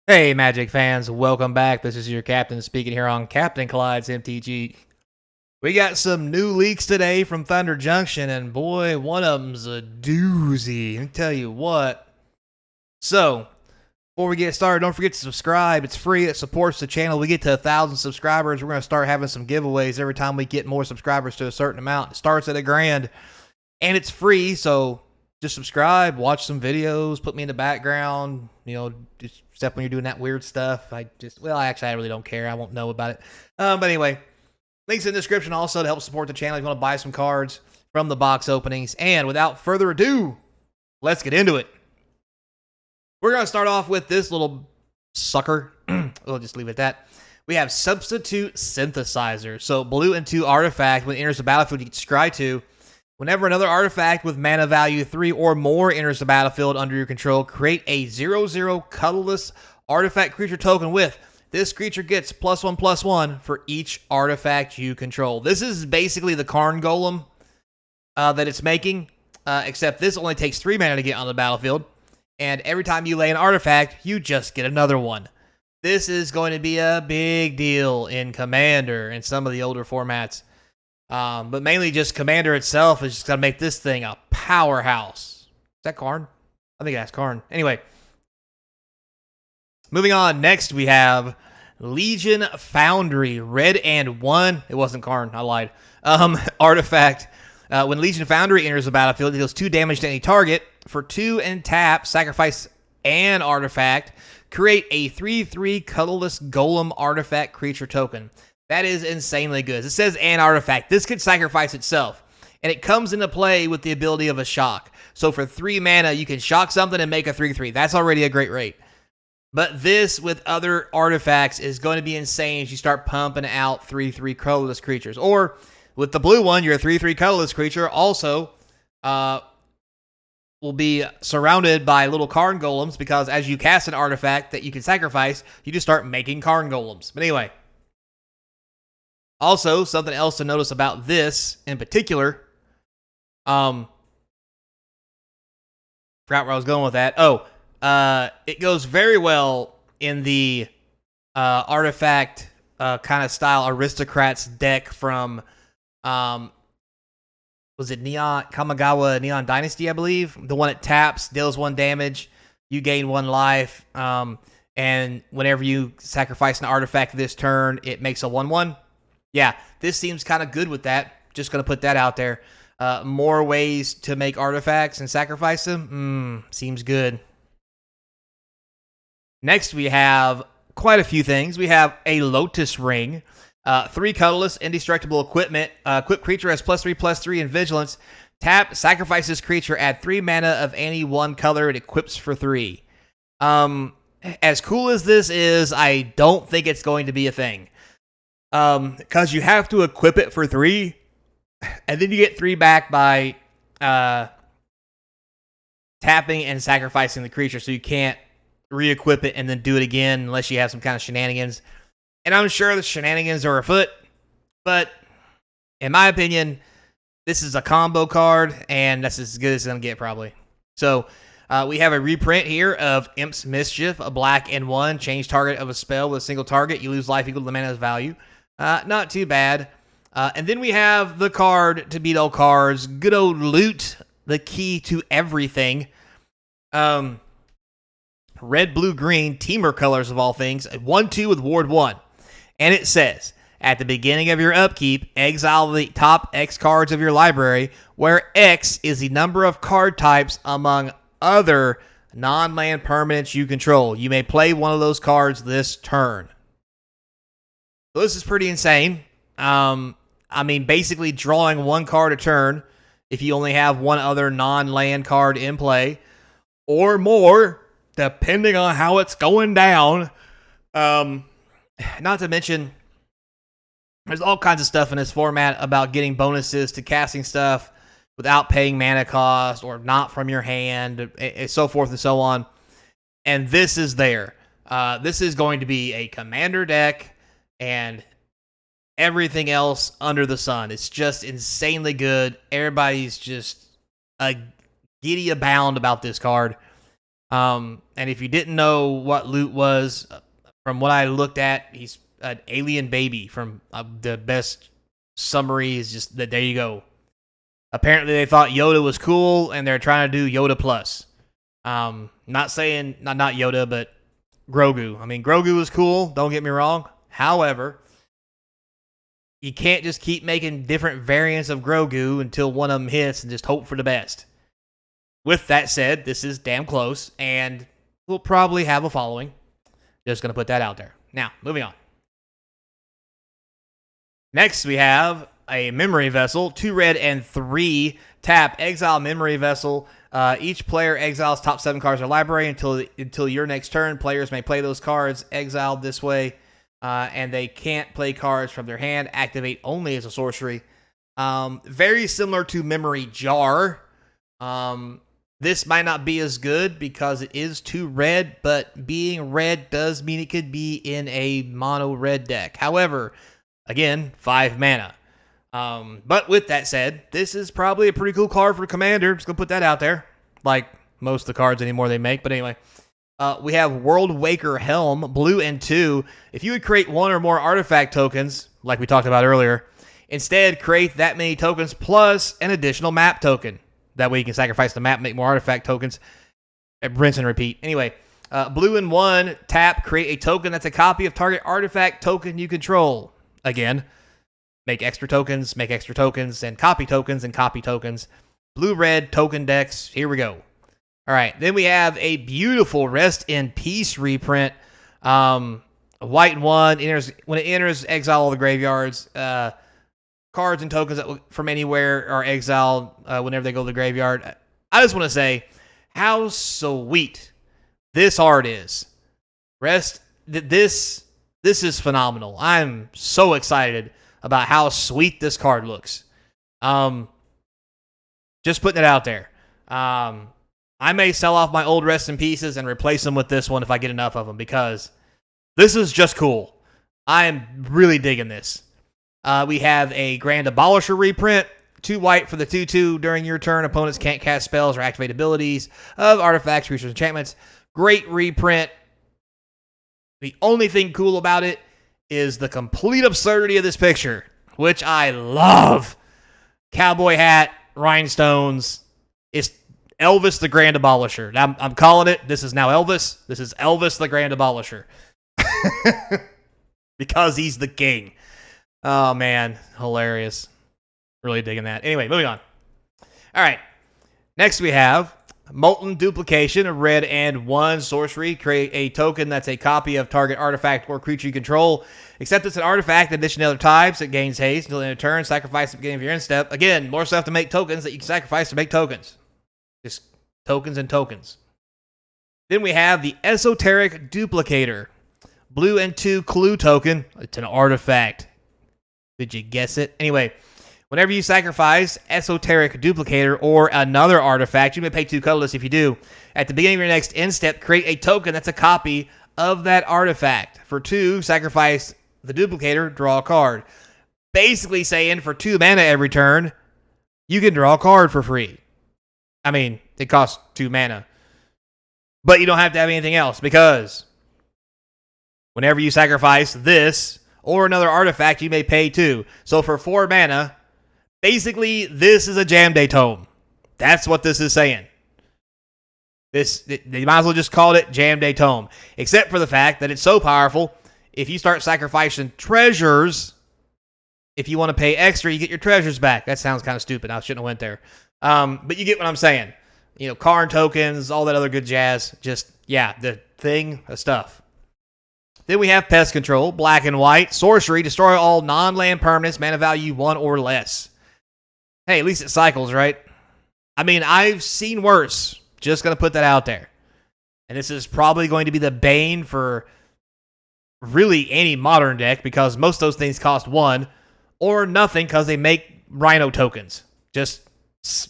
Hey, Magic fans, welcome back. This is your captain speaking here on Capnclydes MTG. We got some new leaks today from Thunder Junction, and boy, one of them's a doozy. Let me tell you what. So, before we get started, don't forget to subscribe. It's free. It supports the channel. We get to 1,000 subscribers. We're going to start having some giveaways every time we get more subscribers to a certain amount. It starts at $1,000, and it's free, so just subscribe, watch some videos, put me in the background, just except when you're doing that weird stuff. I really don't care. I won't know about it. But anyway, links in the description also to help support the channel if you want to buy some cards from the box openings. And without further ado, let's get into it. We're going to start off with this little sucker. We'll just leave it at that. We have Substitute Synthesizer. So blue and 2 artifact. When it enters the battlefield, you can scry 2. Whenever another artifact with mana value 3 or more enters the battlefield under your control, create a 0/0 colorless artifact creature token with. This creature gets +1/+1 for each artifact you control. This is basically the Karn Golem that it's making, except this only takes 3 mana to get on the battlefield, and every time you lay an artifact, you just get another one. This is going to be a big deal in Commander and some of the older formats. But mainly just Commander itself is just going to make this thing a powerhouse. Is that Karn? I think that's Karn. Anyway. Moving on. Next, we have Legion Foundry. Red and 1. It wasn't Karn. I lied. Artifact. When Legion Foundry enters the battlefield, it deals 2 damage to any target. For 2 and tap, sacrifice an artifact. Create a 3/3 colorless golem artifact creature token. That is insanely good. It says an artifact. This could sacrifice itself. And it comes into play with the ability of a shock. So for 3 mana, you can shock something and make a 3/3. That's already a great rate. But this with other artifacts is going to be insane as you start pumping out 3/3 colorless creatures. Or with the blue one, your 3/3 colorless creature also will be surrounded by little Karn Golems, because as you cast an artifact that you can sacrifice, you just start making Karn Golems. But anyway. Also, something else to notice about this in particular, forgot where I was going with that. It goes very well in the artifact kind of style Aristocrats deck from, was it Kamigawa Neon Dynasty, I believe? The one that taps, deals 1 damage, you gain 1 life, and whenever you sacrifice an artifact this turn, it makes a 1/1. Yeah, this seems kind of good with that. Just going to put that out there. More ways to make artifacts and sacrifice them? Seems good. Next, we have quite a few things. We have a Lotus Ring. 3 colorless, indestructible equipment. Equipped creature has +3/+3 in vigilance. Tap, sacrifice this creature, add 3 mana of any 1 color, it equips for 3. As cool as this is, I don't think it's going to be a thing. Because you have to equip it for 3, and then you get 3 back by tapping and sacrificing the creature, so you can't re-equip it and then do it again unless you have some kind of shenanigans. And I'm sure the shenanigans are afoot, but in my opinion, this is a combo card, and that's as good as it's going to get probably. So we have a reprint here of Imp's Mischief, a black and 1, change target of a spell with a single target, you lose life equal to the mana's value. Not too bad. And then we have the card to beat all cards. Good old Loot, the key to everything. Red, blue, green, teamer colors of all things. 1/2 with Ward 1. And it says, at the beginning of your upkeep, exile the top X cards of your library, where X is the number of card types among other non-land permanents you control. You may play one of those cards this turn. So this is pretty insane. Basically drawing 1 card a turn if you only have 1 other non-land card in play, or more, depending on how it's going down. Not to mention, there's all kinds of stuff in this format about getting bonuses to casting stuff without paying mana cost or not from your hand, and so forth and so on. And this is there. This is going to be a Commander deck and everything else under the sun. It's just insanely good. Everybody's just giddy abound about this card. And if you didn't know what Loot was, from what I looked at, he's an alien baby from the best summary is just that there you go. Apparently they thought Yoda was cool and they're trying to do Yoda plus. Not saying not Yoda, but Grogu. I mean, Grogu is cool, don't get me wrong. However, you can't just keep making different variants of Grogu until one of them hits and just hope for the best. With that said, this is damn close, and we'll probably have a following. Just going to put that out there. Now, moving on. Next, we have a memory vessel, 2 red and 3 tap exile memory vessel. Each player exiles top 7 cards of their library until your next turn. Players may play those cards exiled this way, and they can't play cards from their hand. Activate only as a sorcery. Very similar to Memory Jar. This might not be as good because it is 2 red, but being red does mean it could be in a mono red deck. However, again, 5 mana. But with that said, this is probably a pretty cool card for Commander. Just gonna put that out there. Like most of the cards anymore they make. But anyway, we have World Waker Helm, blue and 2. If you would create 1 or more artifact tokens, like we talked about earlier, instead create that many tokens plus an additional map token. That way you can sacrifice the map, make more artifact tokens, rinse and repeat. Anyway, blue and 1, tap, create a token that's a copy of target artifact token you control. Again, make extra tokens, and copy tokens. Blue-red token decks. Here we go. All right, then we have a beautiful Rest in Peace reprint. White and 1, when it enters, exile all the graveyards. Cards and tokens from anywhere are exiled whenever they go to the graveyard. I just want to say how sweet this art is. This is phenomenal. I'm so excited about how sweet this card looks. Just putting it out there. I may sell off my old Rest in Pieces and replace them with this one if I get enough of them because this is just cool. I am really digging this. We have a Grand Abolisher reprint. 2 white for the 2/2. During your turn, opponents can't cast spells or activate abilities of artifacts, creatures, enchantments. Great reprint. The only thing cool about it is the complete absurdity of this picture, which I love. Cowboy hat, rhinestones. It's Elvis the Grand Abolisher. Now, I'm calling it. This is now Elvis. This is Elvis the Grand Abolisher. Because he's the king. Oh, man. Hilarious. Really digging that. Anyway, moving on. All right. Next we have Molten Duplication, a red and 1 sorcery. Create a token that's a copy of target artifact or creature you control. Except it's an artifact in addition to other types. It gains haste until the end of turn. Sacrifice at the beginning of your end step. Again, more stuff to make tokens that you can sacrifice to make tokens. Just tokens and tokens. Then we have the Esoteric Duplicator. Blue and 2 clue token. It's an artifact. Did you guess it? Anyway, whenever you sacrifice Esoteric Duplicator or another artifact, you may pay 2 colorless if you do. At the beginning of your next end step, create a token that's a copy of that artifact. For 2, sacrifice the Duplicator, draw a card. Basically saying for 2 mana every turn, you can draw a card for free. I mean, it costs 2 mana. But you don't have to have anything else because whenever you sacrifice this or another artifact, you may pay 2. So for 4 mana, basically, this is a Jam Day Tome. That's what this is saying. They might as well just call it Jam Day Tome. Except for the fact that it's so powerful, if you start sacrificing treasures, if you want to pay extra, you get your treasures back. That sounds kind of stupid. I shouldn't have went there. But you get what I'm saying. You know, Karn tokens, all that other good jazz. Just, yeah, the thing of stuff. Then we have Pest Control, black and white. Sorcery, destroy all non-land permanents, mana value 1 or less. Hey, at least it cycles, right? I mean, I've seen worse. Just going to put that out there. And this is probably going to be the bane for really any modern deck because most of those things cost 1 or nothing because they make Rhino tokens. Just,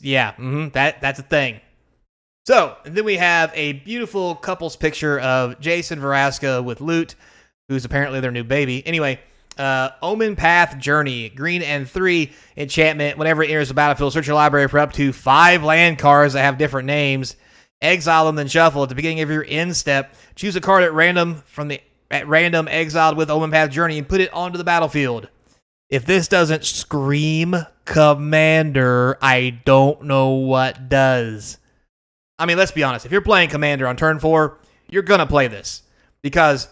yeah, that's a thing. So, and then we have a beautiful couple's picture of Jason Veraska with Loot, who's apparently their new baby. Anyway, Omen Path Journey, green and 3 enchantment. Whenever it enters the battlefield, search your library for up to 5 land cards that have different names. exile them, then shuffle. At the beginning of your end step, choose a card at random exiled with Omen Path Journey and put it onto the battlefield. If this doesn't scream Commander, I don't know what does. I mean, let's be honest. If you're playing Commander on turn 4, you're going to play this. Because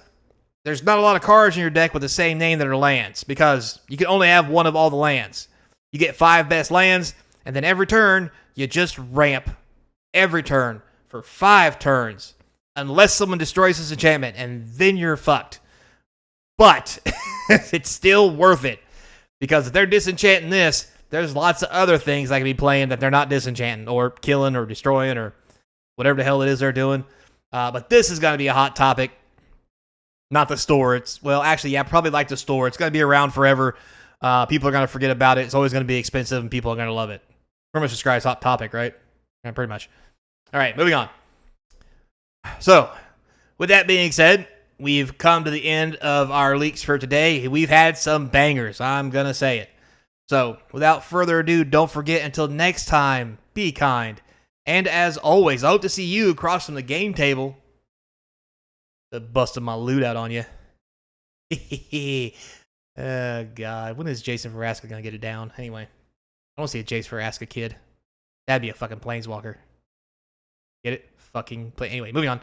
there's not a lot of cards in your deck with the same name that are lands. Because you can only have one of all the lands. You get 5 best lands, and then every turn, you just ramp. Every turn for 5 turns. Unless someone destroys this enchantment, and then you're fucked. But it's still worth it. Because if they're disenchanting this, there's lots of other things I can be playing that they're not disenchanting or killing or destroying or whatever the hell it is they're doing. But this is going to be a hot topic. Not the store. Probably like the store. It's going to be around forever. People are going to forget about it. It's always going to be expensive, and people are going to love it. Pretty much describes hot topic, right? Yeah, pretty much. All right, moving on. So, with that being said, we've come to the end of our leaks for today. We've had some bangers. I'm going to say it. So, without further ado, don't forget, until next time, be kind. And as always, I hope to see you across from the game table. Busting my loot out on you. Oh, God. When is Jason Veraska going to get it down? Anyway, I don't see a Jason Veraska kid. That'd be a fucking planeswalker. Get it? Fucking play. Anyway, moving on.